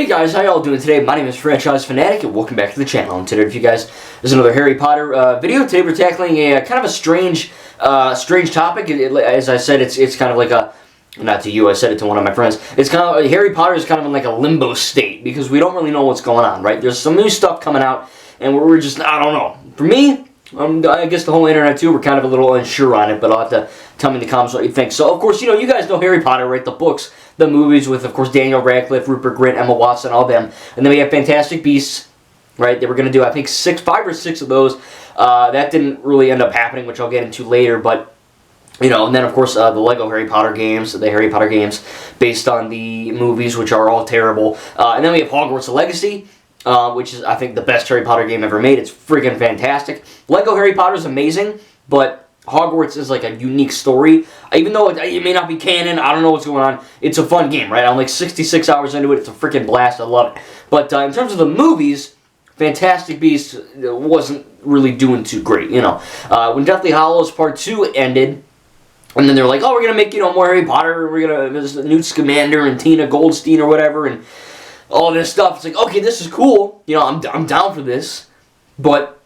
Hey guys, how y'all doing today? My name is Franchise Fanatic and welcome back to the channel. And today, for you guys, is another Harry Potter video. Today we're tackling a kind of a strange topic. As I said, it's kind of like a, not to you, I said it to one of my friends. It's kind of, Harry Potter is kind of in like a limbo state because we don't really know what's going on, right? There's some new stuff coming out and we're just, I don't know. For me, I guess the whole internet too, we're kind of a little unsure on it, but I'll have to tell me in the comments what you think. So, of course, you guys know Harry Potter, right? The books, the movies with, of course, Daniel Radcliffe, Rupert Grint, Emma Watson, all them. And then we have Fantastic Beasts, right? They were going to do, I think, 5 or 6 of those. That didn't really end up happening, which I'll get into later, but, and then, of course, the Lego Harry Potter games, the Harry Potter games based on the movies, which are all terrible. And then we have Hogwarts Legacy, which is, I think, the best Harry Potter game ever made. It's freaking fantastic. Lego Harry Potter is amazing, but Hogwarts is like a unique story. Even though it may not be canon, I don't know what's going on, it's a fun game, right? I'm like 66 hours into it. It's a freaking blast. I love it. But in terms of the movies, Fantastic Beasts wasn't really doing too great, When Deathly Hallows Part 2 ended, and then they're like, oh, we're going to make, more Harry Potter. We're going to, Newt Scamander and Tina Goldstein or whatever, and all this stuff. It's like, okay, this is cool. I'm down for this. But,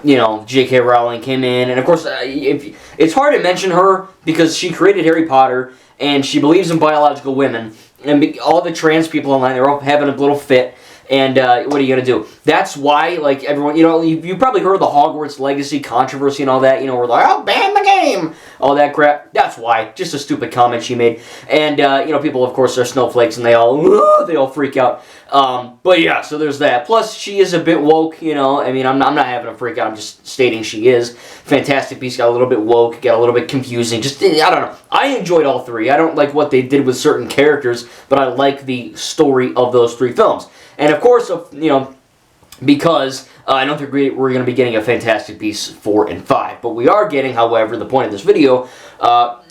J.K. Rowling came in. And, of course, it's hard to mention her because she created Harry Potter. And she believes in biological women. And all the trans people online, they're all having a little fit. And what are you going to do? That's why, like, everyone, you probably heard of the Hogwarts Legacy controversy and all that. We're like, oh, ban the game! All that crap. That's why. Just a stupid comment she made. And, people, of course, are snowflakes and they all freak out. But, yeah, so there's that. Plus, she is a bit woke, I'm not having a freak out. I'm just stating she is. Fantastic Beasts got a little bit woke, got a little bit confusing. Just, I don't know. I enjoyed all 3. I don't like what they did with certain characters, but I like the story of those 3 films. And of course, because I don't think we're going to be getting a Fantastic Beasts 4 and 5. But we are getting, however, the point of this video,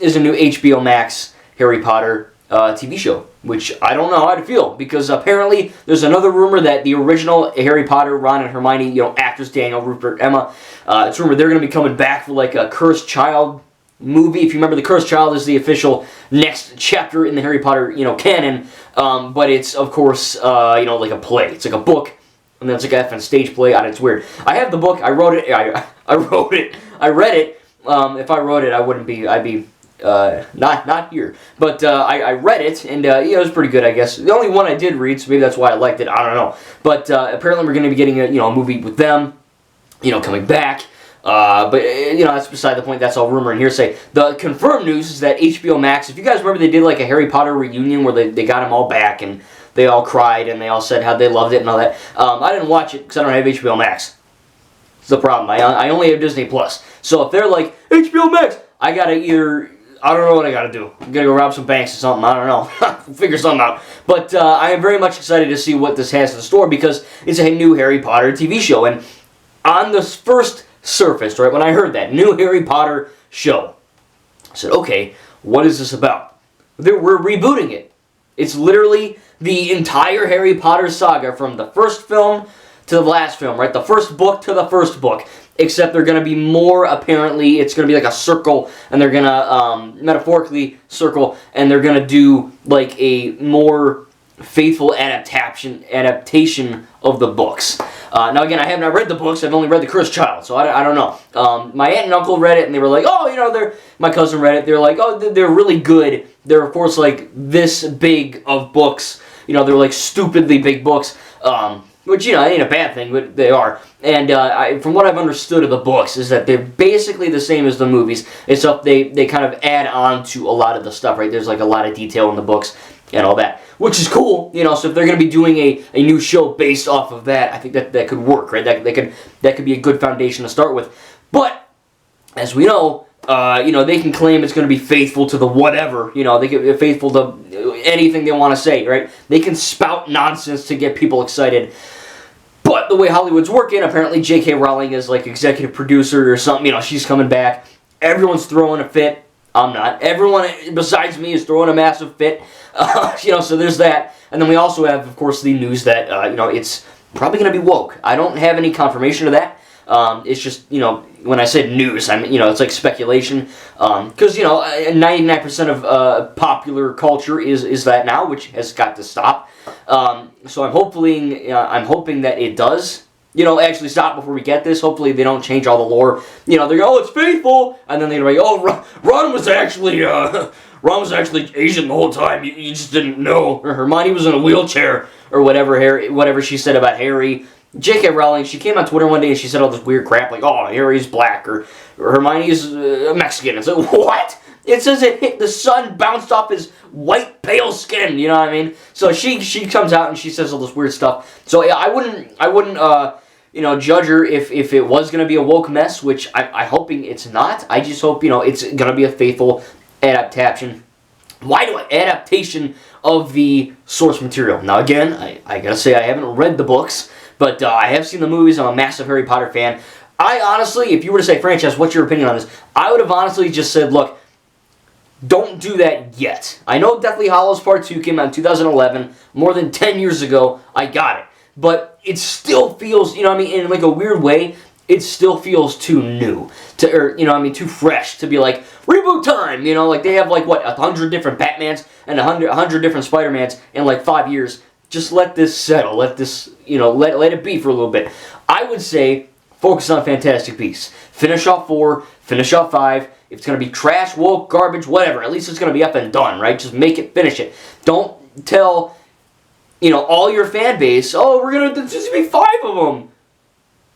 is a new HBO Max Harry Potter TV show. Which I don't know how to feel. Because apparently, there's another rumor that the original Harry Potter, Ron and Hermione, actors Daniel, Rupert, Emma, it's rumored they're going to be coming back for like a Cursed Child movie. If you remember, the Cursed Child is the official next chapter in the Harry Potter, canon. But it's, of course, like a play. It's like a book, and then it's like a effing stage play, and it's weird. I have the book. I wrote it. I wrote it. I read it. If I wrote it, I'd be not here. But I read it, and it was pretty good, I guess. The only one I did read, so maybe that's why I liked it. I don't know. But apparently, we're going to be getting a movie with them, coming back. But, that's beside the point. That's all rumor and hearsay. The confirmed news is that HBO Max, if you guys remember, they did like a Harry Potter reunion where they got them all back and they all cried and they all said how they loved it and all that. I didn't watch it because I don't have HBO Max. It's the problem. I only have Disney Plus. So if they're like, HBO Max, I gotta either, I don't know what I gotta do. I'm gonna go rob some banks or something. I don't know. Figure something out. But I am very much excited to see what this has in store because it's a new Harry Potter TV show. And on the first surfaced, right, when I heard that new Harry Potter show, I said, okay, what is this about? We're rebooting it. It's literally the entire Harry Potter saga from the first film to the last film, right? The first book to the first book, except they're going to be more, apparently, it's going to be like a circle, and they're going to, metaphorically circle, and they're going to do like a more faithful adaptation of the books. Now, again, I have not read the books. I've only read The Cursed Child, so I don't know. My aunt and uncle read it, and they were like, oh, my cousin read it. They're like, oh, they're really good. They're, of course, like this big of books. They're like stupidly big books, which, ain't a bad thing, but they are. And from what I've understood of the books is that they're basically the same as the movies, except they kind of add on to a lot of the stuff, right? There's like a lot of detail in the books and all that, which is cool, so if they're going to be doing a new show based off of that, I think that could work, right? That could be a good foundation to start with. But, as we know, they can claim it's going to be faithful to the whatever, they can be faithful to anything they want to say, right? They can spout nonsense to get people excited. But the way Hollywood's working, apparently J.K. Rowling is like executive producer or something, she's coming back. Everyone's throwing a fit. I'm not. Everyone besides me is throwing a massive fit. So there's that. And then we also have, of course, the news that, it's probably going to be woke. I don't have any confirmation of that. It's just, when I said news, I mean, it's like speculation. Because, 99% of popular culture is that now, which has got to stop. So I'm hoping that it does, actually stop before we get this. Hopefully they don't change all the lore. They go, oh, it's faithful, and then they're like, oh, Ron was actually Asian the whole time. You just didn't know. Or Hermione was in a wheelchair, or whatever she said about Harry. J.K. Rowling, she came on Twitter one day and she said all this weird crap like, oh, Harry's black, or Hermione's Mexican. It's like, what? It says the sun bounced off his white, pale skin, you know what I mean? So she comes out and she says all this weird stuff. So yeah, I wouldn't judge her if it was going to be a woke mess, which I'm hoping it's not. I just hope, it's going to be a faithful adaptation. Adaptation of the source material. Now again, I gotta say I haven't read the books, but I have seen the movies. I'm a massive Harry Potter fan. I honestly, if you were to say, franchise, what's your opinion on this? I would have honestly just said, look, don't do that yet. I know Deathly Hallows Part 2 came out in 2011, more than 10 years ago. I got it. But it still feels, in like a weird way, it still feels too new, too fresh to be like, reboot time, like they have 100 different Batmans and 100 different Spider-Mans in 5 years. Just let this settle, let this, let it be for a little bit. I would say, focus on Fantastic Beasts. Finish off 4, finish off 5. If it's going to be trash, woke, garbage, whatever, at least it's going to be up and done, right? Just make it, finish it. Don't tell, all your fan base, oh, there's just going to be 5 of them.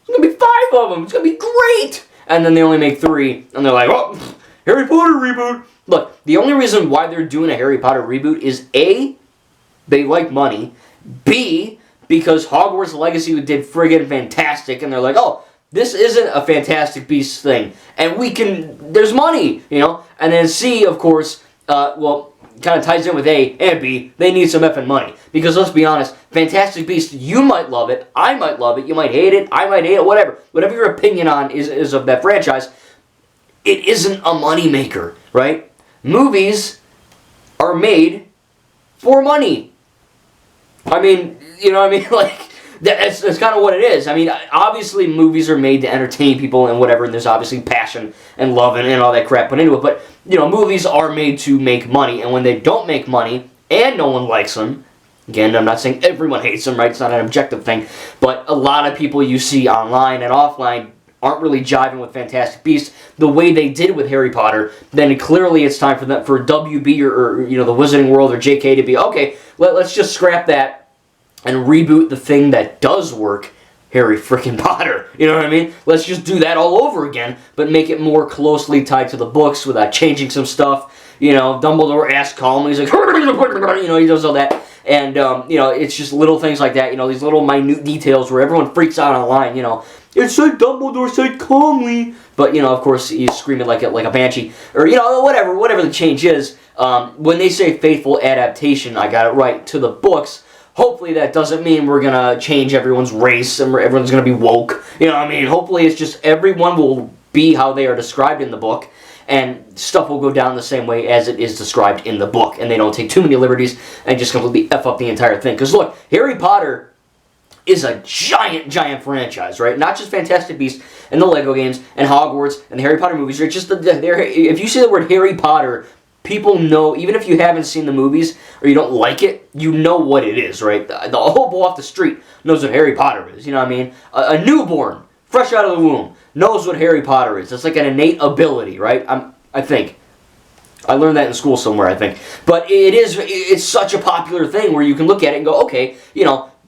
There's going to be 5 of them. It's going to be great. And then they only make 3, and they're like, oh, Harry Potter reboot. Look, the only reason why they're doing a Harry Potter reboot is A, they like money, B, because Hogwarts Legacy did friggin' fantastic, and they're like, oh, this isn't a Fantastic Beasts thing, and there's money, And then C, of course, kind of ties in with A and B, they need some effing money. Because let's be honest, Fantastic Beasts, you might love it, I might love it, you might hate it, I might hate it, whatever. Whatever your opinion on is of that franchise, it isn't a moneymaker, right? Movies are made for money. I mean, that's kind of what it is. I mean, obviously movies are made to entertain people and whatever, and there's obviously passion and love and all that crap put into it, but, movies are made to make money, and when they don't make money, and no one likes them, again, I'm not saying everyone hates them, right? It's not an objective thing, but a lot of people you see online and offline aren't really jiving with Fantastic Beasts the way they did with Harry Potter, then clearly it's time for WB or the Wizarding World or JK to be, okay, let's just scrap that and reboot the thing that does work, Harry frickin' Potter. You know what I mean? Let's just do that all over again, but make it more closely tied to the books without changing some stuff. Dumbledore asks calmly, he's like, he does all that. And, it's just little things like that, these little minute details where everyone freaks out online, it said Dumbledore said calmly, but of course he's screaming like a banshee, or whatever the change is. When they say faithful adaptation, I got it right, to the books. Hopefully that doesn't mean we're gonna change everyone's race and everyone's gonna be woke. Hopefully it's just everyone will be how they are described in the book, and stuff will go down the same way as it is described in the book, and they don't take too many liberties and just completely F up the entire thing. Because look, Harry Potter is a giant franchise, right? Not just Fantastic Beasts and the Lego games and Hogwarts and the Harry Potter movies. Right? Just if you say the word Harry Potter, people know, even if you haven't seen the movies or you don't like it, you know what it is, right? The hobo off the street knows what Harry Potter is, you know what I mean? A newborn, fresh out of the womb, knows what Harry Potter is. It's like an innate ability, right? I think. I learned that in school somewhere, I think. But it's such a popular thing where you can look at it and go, okay,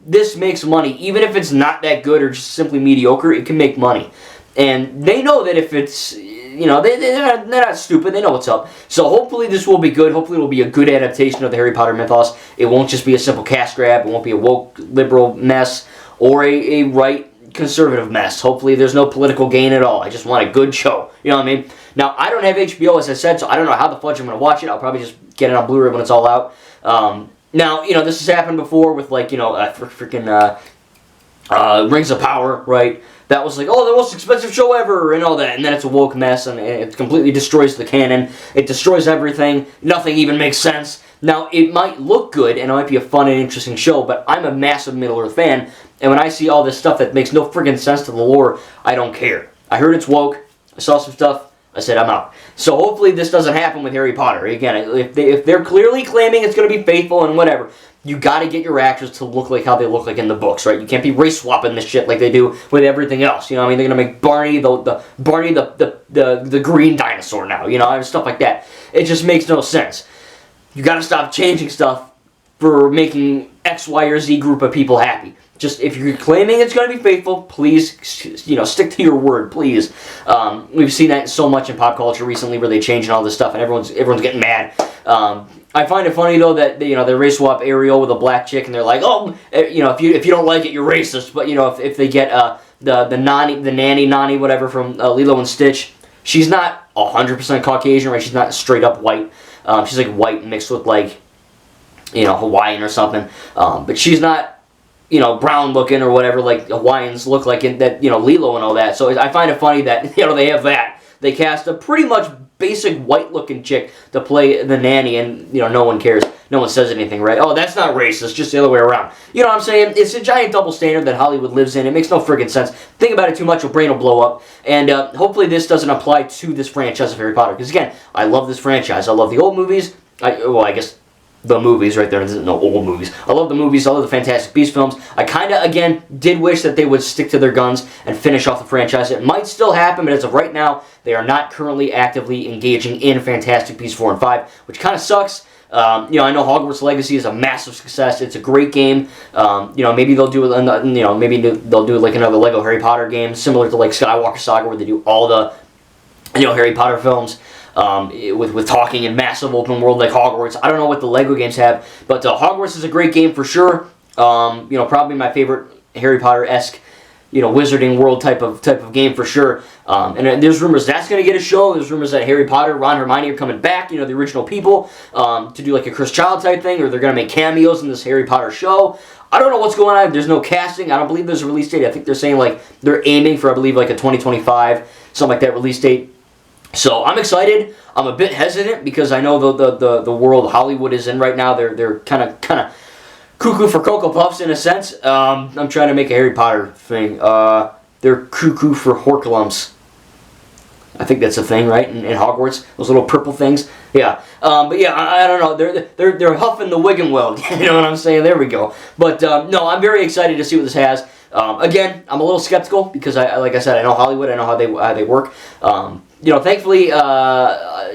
this makes money. Even if it's not that good or just simply mediocre, it can make money. And they know that if it's, they're not stupid. They know what's up. So hopefully this will be good. Hopefully it will be a good adaptation of the Harry Potter mythos. It won't just be a simple cash grab. It won't be a woke liberal mess or a right conservative mess. Hopefully there's no political gain at all. I just want a good show. You know what I mean? Now, I don't have HBO, as I said, so I don't know how the fudge I'm going to watch it. I'll probably just get it on Blu-ray when it's all out. Now, this has happened before with, freaking Rings of Power, right? That was like, oh, the most expensive show ever, and all that, and then it's a woke mess, and it completely destroys the canon. It destroys everything. Nothing even makes sense. Now, it might look good, and it might be a fun and interesting show, but I'm a massive Middle-earth fan, and when I see all this stuff that makes no friggin' sense to the lore, I don't care. I heard it's woke, I saw some stuff, I said I'm out. So hopefully this doesn't happen with Harry Potter. Again, if they're clearly claiming it's going to be faithful and whatever, you got to get your actors to look like how they look like in the books, right? You can't be race swapping this shit like they do with everything else. You know what I mean? They're gonna make Barney the green dinosaur now. You know, and stuff like that. It just makes no sense. You got to stop changing stuff for making X, Y, or Z group of people happy. Just if you're claiming it's going to be faithful, please, stick to your word, please. We've seen that so much in pop culture recently, where they changing all this stuff, and everyone's getting mad. I find it funny though that they race swap Ariel with a black chick, and they're like, oh, if you don't like it, you're racist. But if they get the nanny whatever from Lilo and Stitch, she's not 100% Caucasian, right? She's not straight up white. She's like white mixed with like Hawaiian or something. But she's not brown looking or whatever like Hawaiians look like in that Lilo and all that. So I find it funny that they have that. They cast a pretty much basic white looking chick to play the nanny, and no one cares. No one says anything, right? Oh, that's not racist, just the other way around. You know what I'm saying? It's a giant double standard that Hollywood lives in. It makes no friggin' sense. Think about it too much, your brain will blow up. And hopefully this doesn't apply to this franchise of Harry Potter. Because again, I love this franchise. I love the old movies. I guess the movies right there. There's no old movies. I love the movies. I love the Fantastic Beasts films. I kind of, again, did wish that they would stick to their guns and finish off the franchise. It might still happen, but as of right now, they are not currently actively engaging in Fantastic Beasts 4 and 5, which kind of sucks. I know Hogwarts Legacy is a massive success. It's a great game. Maybe they'll do they'll do like another Lego Harry Potter game, similar to like Skywalker Saga, where they do all the Harry Potter films. With talking in massive open world like Hogwarts. I don't know what the Lego games have, but Hogwarts is a great game for sure. Probably my favorite Harry Potter-esque, Wizarding World type of game for sure. And there's rumors that's going to get a show. There's rumors that Harry Potter, Ron, Hermione are coming back, the original people, to do like a Chris Child type thing, or they're going to make cameos in this Harry Potter show. I don't know what's going on. There's no casting. I don't believe there's a release date. I think they're saying like they're aiming for, I believe, like a 2025, something like that release date. So I'm excited. I'm a bit hesitant because I know the world Hollywood is in right now. They're kind of cuckoo for Cocoa Puffs in a sense. I'm trying to make a Harry Potter thing. They're cuckoo for Horklumps. I think that's a thing, right? In Hogwarts, those little purple things. Yeah. But yeah, I don't know. They're huffing the Wiggenweld. You know what I'm saying? There we go. But no, I'm very excited to see what this has. Again, I'm a little skeptical because like I said, I know Hollywood. I know how they work. Thankfully,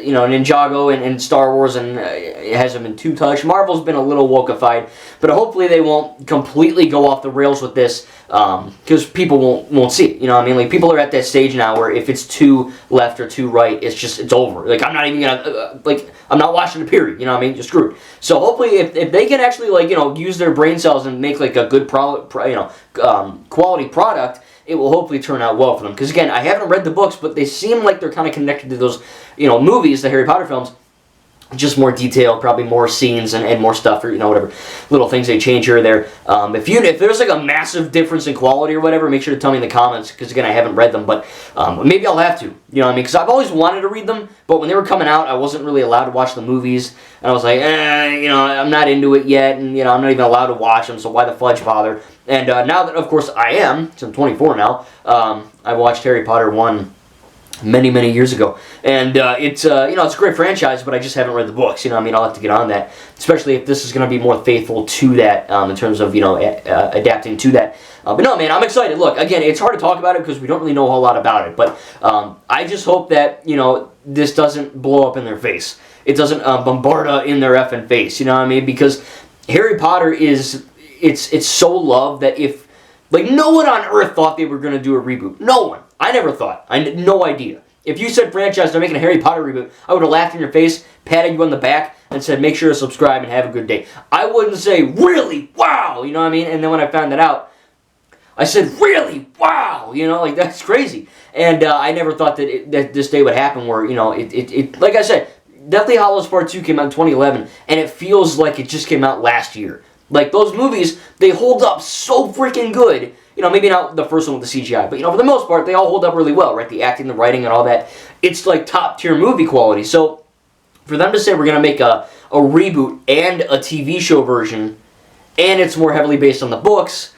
Ninjago and Star Wars and it hasn't been too touched. Marvel's been a little wokeified, but hopefully they won't completely go off the rails with this because people won't see it. You know what I mean? Like people are at that stage now where if it's too left or too right, it's over. Like I'm not even gonna I'm not watching the period. You know what I mean? You're screwed. So hopefully if they can actually use their brain cells and make like a good quality product, it will hopefully turn out well for them. Because again, I haven't read the books, but they seem like they're kind of connected to those, movies, the Harry Potter films. Just more detail, probably more scenes and more stuff, or whatever little things they change here or there. If there's like a massive difference in quality or whatever, make sure to tell me in the comments. Because again, I haven't read them, but maybe I'll have to. You know what I mean? Because I've always wanted to read them, but when they were coming out, I wasn't really allowed to watch the movies, and I was like, I'm not into it yet, and I'm not even allowed to watch them. So why the fudge bother? And now that, of course, I am, since I'm 24 now, I watched Harry Potter 1 many, many years ago. And it's a great franchise, but I just haven't read the books. I'll have to get on that, especially if this is going to be more faithful to that in terms of, adapting to that. But no, man, I'm excited. Look, again, it's hard to talk about it because we don't really know a whole lot about it. But I just hope that, this doesn't blow up in their face. It doesn't bombard in their effing face. You know what I mean? Because Harry Potter is... It's so loved that if... Like, no one on Earth thought they were going to do a reboot. No one. I never thought. I had no idea. If you said franchise, they're making a Harry Potter reboot, I would have laughed in your face, patted you on the back, and said, make sure to subscribe and have a good day. I wouldn't say, really? Wow! You know what I mean? And then when I found that out, I said, really? Wow! Like, that's crazy. And I never thought that this day would happen where, like I said, Deathly Hallows Part 2 came out in 2011, and it feels like it just came out last year. Like, those movies, they hold up so freaking good. Maybe not the first one with the CGI, but, for the most part, they all hold up really well, right? The acting, the writing, and all that. It's, like, top-tier movie quality. So, for them to say we're going to make a reboot and a TV show version, and it's more heavily based on the books,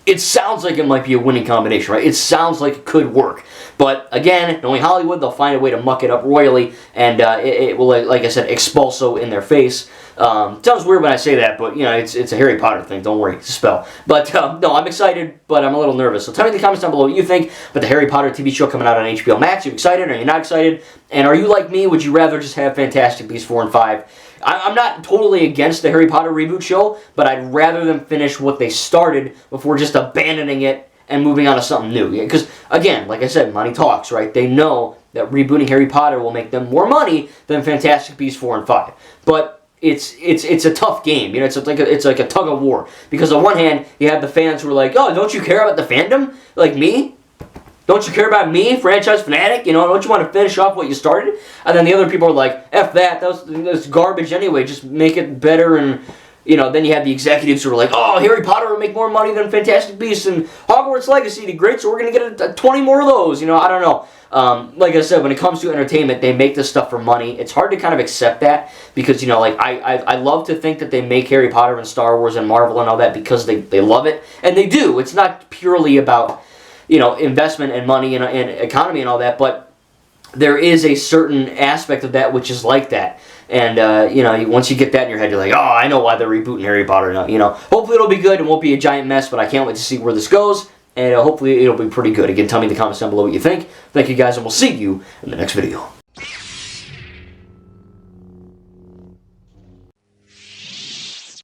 it sounds like it might be a winning combination, right? It sounds like it could work. But again, knowing Hollywood, they'll find a way to muck it up royally, and it will, like I said, expulso in their face. Sounds weird when I say that, but, you know, it's a Harry Potter thing. Don't worry, it's a spell. But, no, I'm excited, but I'm a little nervous. So tell me in the comments down below what you think about the Harry Potter TV show coming out on HBO Max. Are you excited? Are you not excited? And are you like me? Would you rather just have Fantastic Beasts 4 and 5? I'm not totally against the Harry Potter reboot show, but I'd rather them finish what they started before just abandoning it and moving on to something new. Because, again, like I said, money talks, right? They know that rebooting Harry Potter will make them more money than Fantastic Beasts 4 and 5. But it's a tough game. You know, it's like a tug of war. Because on one hand, you have the fans who are like, oh, don't you care about the fandom? Like me? Don't you care about me, franchise fanatic? You know, don't you want to finish off what you started? And then the other people are like, F that, that's garbage anyway, just make it better. And, you know, then you have the executives who are like, oh, Harry Potter will make more money than Fantastic Beasts, and Hogwarts Legacy did great, so we're going to get 20 more of those. You know, I don't know. Like I said, when it comes to entertainment, they make this stuff for money. It's hard to kind of accept that because, you know, like, I love to think that they make Harry Potter and Star Wars and Marvel and all that because they love it. And they do. It's not purely about, you know, investment and money and economy and all that, but there is a certain aspect of that which is like that. And, you know, once you get that in your head, you're like, oh, I know why they're rebooting Harry Potter now. You know, hopefully it'll be good and won't be a giant mess, but I can't wait to see where this goes, and hopefully it'll be pretty good. Again, tell me in the comments down below what you think. Thank you guys, and we'll see you in the next video.